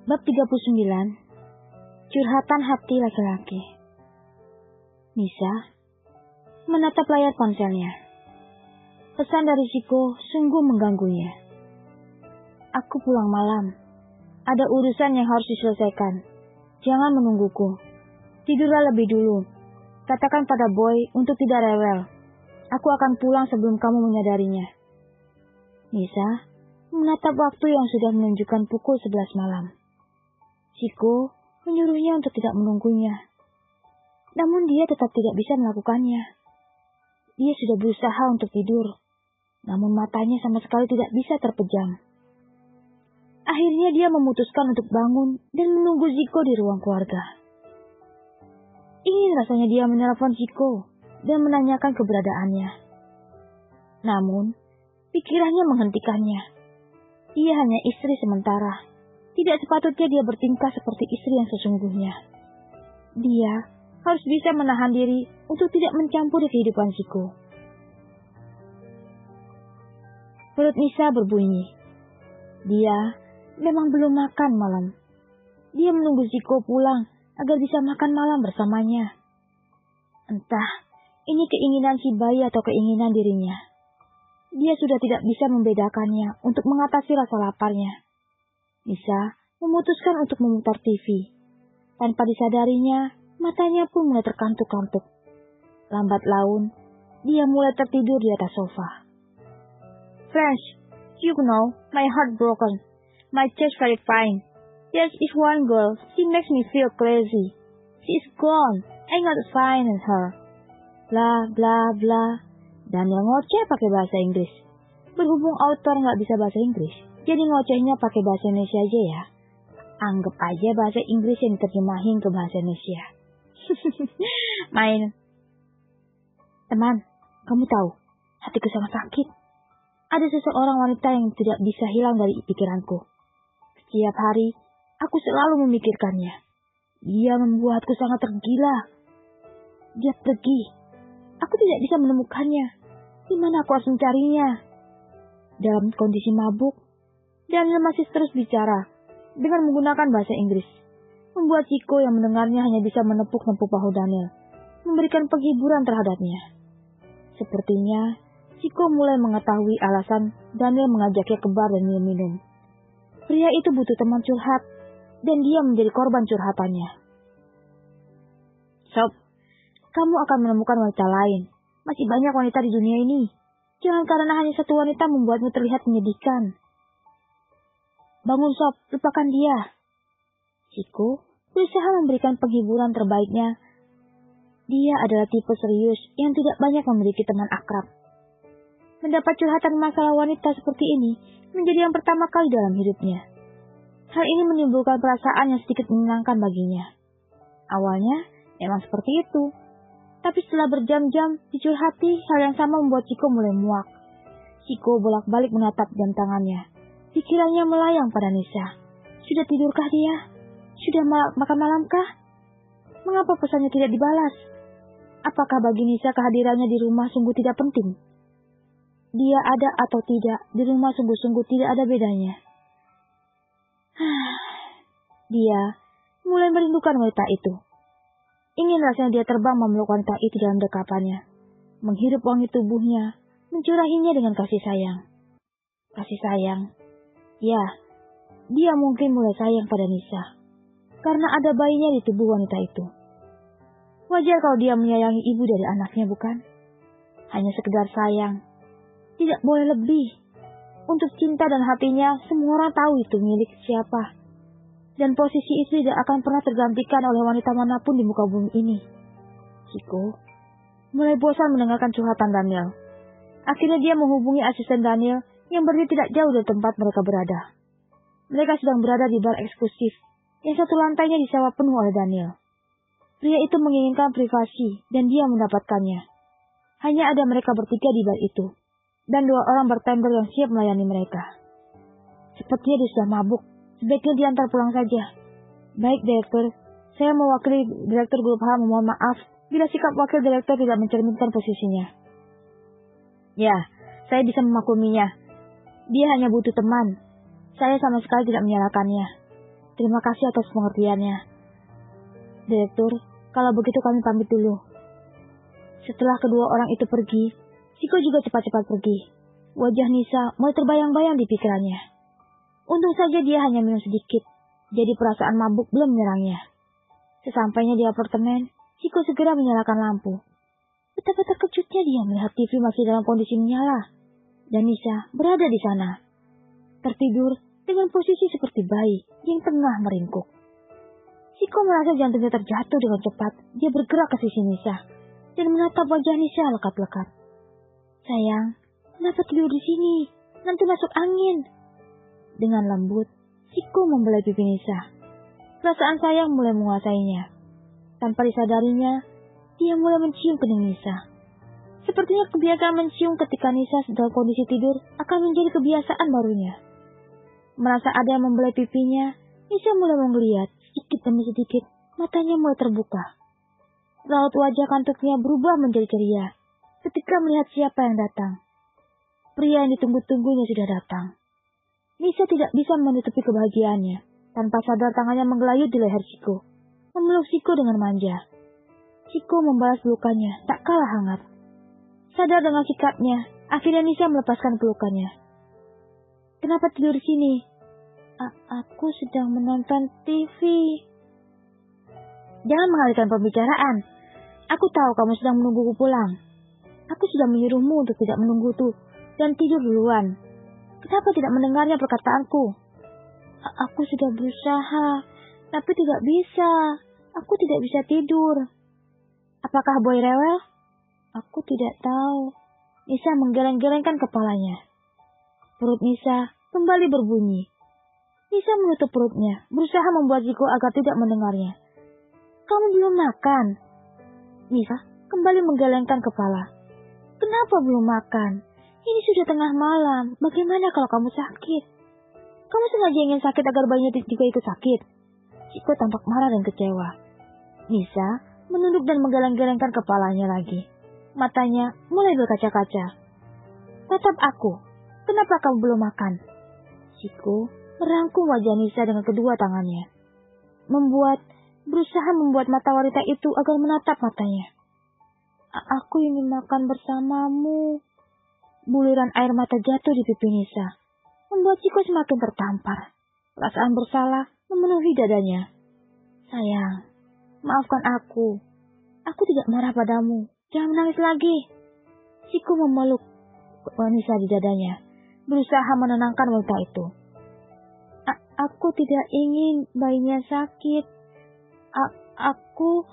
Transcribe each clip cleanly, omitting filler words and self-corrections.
Bab 39. Curhatan hati laki-laki. Nisa menatap layar ponselnya. Pesan dari Chiko sungguh mengganggunya. Aku pulang malam. Ada urusan yang harus diselesaikan. Jangan menungguku. Tidurlah lebih dulu. Katakan pada Boy untuk tidak rewel. Aku akan pulang sebelum kamu menyadarinya. Nisa menatap waktu yang sudah menunjukkan pukul 11 malam. Chiko menyuruhnya untuk tidak menunggunya. Namun dia tetap tidak bisa melakukannya. Dia sudah berusaha untuk tidur. Namun matanya sama sekali tidak bisa terpejam. Akhirnya dia memutuskan untuk bangun dan menunggu Chiko di ruang keluarga. Ingin rasanya dia menelpon Chiko dan menanyakan keberadaannya. Namun, pikirannya menghentikannya. Dia hanya istri sementara. Tidak sepatutnya dia bertingkah seperti istri yang sesungguhnya. Dia harus bisa menahan diri untuk tidak mencampuri kehidupan Chiko. Perut Nisa berbunyi. Dia memang belum makan malam. Dia menunggu Chiko pulang agar bisa makan malam bersamanya. Entah ini keinginan si bayi atau keinginan dirinya. Dia sudah tidak bisa membedakannya untuk mengatasi rasa laparnya. Nisa memutuskan untuk memutar TV. Tanpa disadarinya, matanya pun mulai terkantuk-kantuk. Lambat laun, dia mulai tertidur di atas sofa. Friends, you know, my heart broken. My chest very fine. There is one girl, she makes me feel crazy. She is gone, I not find her. Bla bla bla. Dan yang ngoceh pakai bahasa Inggris. Berhubung autor nggak bisa bahasa Inggris, jadi ngocehnya pakai bahasa Indonesia aja ya. Anggap aja bahasa Inggris yang diterjemahin ke bahasa Indonesia. Main. Teman, kamu tahu, hatiku sangat sakit. Ada seseorang wanita yang tidak bisa hilang dari pikiranku. Setiap hari, aku selalu memikirkannya. Dia membuatku sangat tergila. Dia pergi. Aku tidak bisa menemukannya. Di mana aku harus mencarinya? Dalam kondisi mabuk, Daniel masih terus bicara dengan menggunakan bahasa Inggris, membuat Chiko yang mendengarnya hanya bisa menepuk-nepuk bahu Daniel, memberikan penghiburan terhadapnya. Sepertinya Chiko mulai mengetahui alasan Daniel mengajaknya ke bar dan minum-minum. Pria itu butuh teman curhat, dan dia menjadi korban curhatannya. Sob, kamu akan menemukan wanita lain. Masih banyak wanita di dunia ini. Jangan karena hanya satu wanita membuatmu terlihat menyedihkan. Bangun sob, lupakan dia. Chiko berusaha memberikan penghiburan terbaiknya. Dia adalah tipe serius yang tidak banyak memiliki teman akrab. Mendapat curhatan masalah wanita seperti ini menjadi yang pertama kali dalam hidupnya. Hal ini menimbulkan perasaan yang sedikit menyenangkan baginya. Awalnya memang seperti itu. Tapi setelah berjam-jam dicurhati, hal yang sama membuat Chiko mulai muak. Chiko bolak-balik menatap jam tangannya. Pikirannya melayang pada Nisa. Sudah tidurkah dia? Sudah makan malamkah? Mengapa pesannya tidak dibalas? Apakah bagi Nisa kehadirannya di rumah sungguh tidak penting? Dia ada atau tidak, di rumah sungguh-sungguh tidak ada bedanya. Dia mulai merindukan wanita itu. Ingin rasanya dia terbang memeluk wanita itu dalam dekapannya, menghirup wangi tubuhnya, mencurahinya dengan kasih sayang. Kasih sayang. Ya, dia mungkin mulai sayang pada Nisa, karena ada bayinya di tubuh wanita itu. Wajar kalau dia menyayangi ibu dari anaknya, bukan? Hanya sekedar sayang. Tidak boleh lebih. Untuk cinta dan hatinya, semua orang tahu itu milik siapa. Dan posisi itu tidak akan pernah tergantikan oleh wanita manapun di muka bumi ini. Chiko mulai bosan mendengarkan curhatan Daniel. Akhirnya dia menghubungi asisten Daniel yang berdiri tidak jauh dari tempat mereka berada. Mereka sedang berada di bar eksklusif yang satu lantainya disewa penuh oleh Daniel. Pria itu menginginkan privasi dan dia mendapatkannya. Hanya ada mereka bertiga di bar itu dan 2 orang bartender yang siap melayani mereka. Sepertinya dia sudah mabuk. Sebaiknya diantar pulang saja. Baik, Direktur. Saya mewakili Direktur Grup H memohon maaf bila sikap Wakil Direktur tidak mencerminkan posisinya. Ya, saya bisa memakluminya. Dia hanya butuh teman. Saya sama sekali tidak menyalahkannya. Terima kasih atas pengertiannya. Direktur, kalau begitu kami pamit dulu. Setelah kedua orang itu pergi, Chiko juga cepat-cepat pergi. Wajah Nisa mulai terbayang-bayang di pikirannya. Untung saja dia hanya minum sedikit, jadi perasaan mabuk belum menyerangnya. Sesampainya di apartemen, Chiko segera menyalakan lampu. Betapa terkejutnya dia melihat TV masih dalam kondisi menyala, dan Nisa berada di sana, tertidur dengan posisi seperti bayi yang tengah meringkuk. Chiko merasa jantungnya terjatuh dengan cepat. Dia bergerak ke sisi Nisa dan menatap wajah Nisa lekat-lekat. Sayang, kenapa tidur di sini? Nanti masuk angin. Dengan lembut, Chiko membelai pipi Nisa. Perasaan sayang mulai menguasainya. Tanpa disadarinya, dia mulai mencium kening Nisa. Sepertinya kebiasaan mencium ketika Nisa dalam kondisi tidur akan menjadi kebiasaan barunya. Merasa ada yang membelai pipinya, Nisa mulai menggeliat. Sedikit demi sedikit, matanya mulai terbuka. Raut wajah kantuknya berubah menjadi ceria ketika melihat siapa yang datang. Pria yang ditunggu-tunggunya sudah datang. Nisa tidak bisa menutupi kebahagiaannya. Tanpa sadar tangannya menggelayut di leher Chiko, memeluk Chiko dengan manja. Chiko membalas pelukannya tak kalah hangat. Sadar dengan sikapnya, akhirnya Nisa melepaskan pelukannya. Kenapa tidur di sini? Aku sedang menonton TV. Jangan mengalihkan pembicaraan. Aku tahu kamu sedang menungguku pulang. Aku sudah menyuruhmu untuk tidak menunggu tuh dan tidur duluan. Kenapa tidak mendengarnya perkataanku? Aku sudah berusaha, tapi tidak bisa. Aku tidak bisa tidur. Apakah boy rewel? Aku tidak tahu. Nisa menggeleng-gelengkan kepalanya. Perut Nisa kembali berbunyi. Nisa menutup perutnya, berusaha membuat Chiko agar tidak mendengarnya. Kamu belum makan? Nisa kembali menggelengkan kepala. Kenapa belum makan? Ini sudah tengah malam. Bagaimana kalau kamu sakit? Kamu sengaja ingin sakit agar bayinya juga ikut sakit? Chiko tampak marah dan kecewa. Nisa menunduk dan menggeleng-gelengkan kepalanya lagi. Matanya mulai berkaca-kaca. Tatap aku. Kenapa kamu belum makan? Chiko merangkum wajah Nisa dengan kedua tangannya. Berusaha membuat mata wanita itu agar menatap matanya. Aku ingin makan bersamamu. Buliran air mata jatuh di pipi Nisa, membuat Chiko semakin tertampar. Perasaan bersalah memenuhi dadanya. Sayang, maafkan aku. Aku tidak marah padamu. Jangan menangis lagi. Chiko memeluk Nisa di dadanya, berusaha menenangkan wanita itu. Aku tidak ingin bayinya sakit. Aku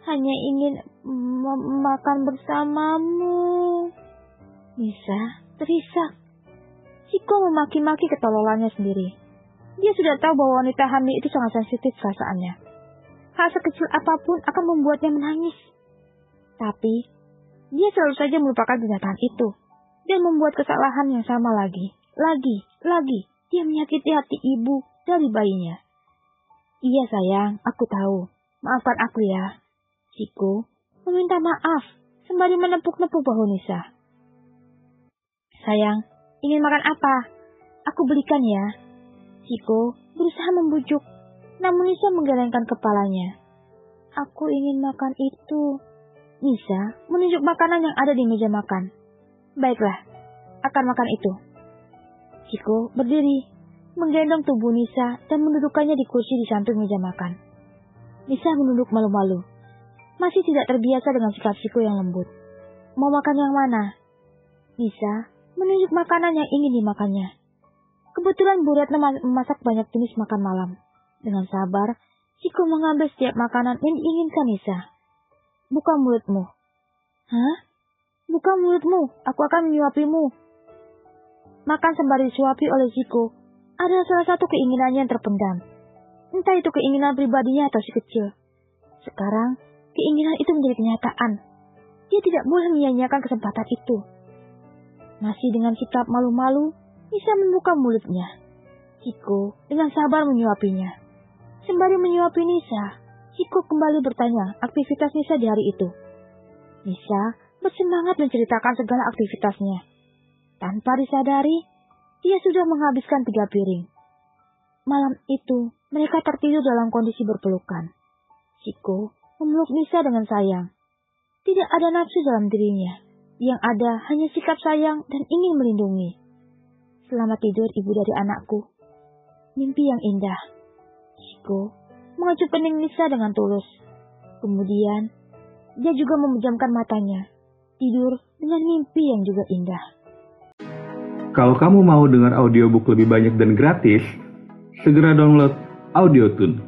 hanya ingin makan bersamamu. Nisa terisak. Chiko memaki-maki ketololannya sendiri. Dia sudah tahu bahwa wanita hamil itu sangat sensitif perasaannya. Hal sekecil apapun akan membuatnya menangis. Tapi, dia selalu saja melupakan kenyataan itu dan membuat kesalahan yang sama lagi. Lagi. Dia menyakiti hati ibu dari bayinya. Iya sayang, aku tahu. Maafkan aku ya. Chiko meminta maaf sembari menepuk-nepuk bahu Nisa. Sayang, ingin makan apa? Aku belikan ya. Chiko berusaha membujuk, namun Nisa menggelengkan kepalanya. Aku ingin makan itu. Nisa menunjuk makanan yang ada di meja makan. Baiklah, akan makan itu. Chiko berdiri, menggendong tubuh Nisa dan mendudukkannya di kursi di samping meja makan. Nisa menunduk malu-malu. Masih tidak terbiasa dengan sikap Chiko yang lembut. Mau makan yang mana? Nisa menunjuk makanan yang ingin dimakannya. Kebetulan Bu Retno memasak banyak jenis makan malam. Dengan sabar, Chiko mengambil setiap makanan yang diinginkan Nisa. Buka mulutmu. Hah? Buka mulutmu, aku akan menyuapimu. Makan sembari disuapi oleh Chiko adalah salah satu keinginannya yang terpendam. Entah itu keinginan pribadinya atau si kecil. Sekarang, keinginan itu menjadi kenyataan. Dia tidak boleh menyia-nyiakan kesempatan itu. Masih dengan sikap malu-malu, Nisa membuka mulutnya. Chiko dengan sabar menyuapinya. Sembari menyuapi Nisa, Chiko kembali bertanya aktivitas Nisa di hari itu. Nisa bersemangat menceritakan segala aktivitasnya. Tanpa disadari, dia sudah menghabiskan 3 piring. Malam itu, mereka tertidur dalam kondisi berpelukan. Chiko memeluk Nisa dengan sayang. Tidak ada nafsu dalam dirinya. Yang ada hanya sikap sayang dan ingin melindungi. Selamat tidur ibu dari anakku. Mimpi yang indah. Chiko mengecup kening Nisa dengan tulus. Kemudian, dia juga memejamkan matanya. Tidur dengan mimpi yang juga indah. Kalau kamu mau dengar audiobook lebih banyak dan gratis, segera download Audiotune.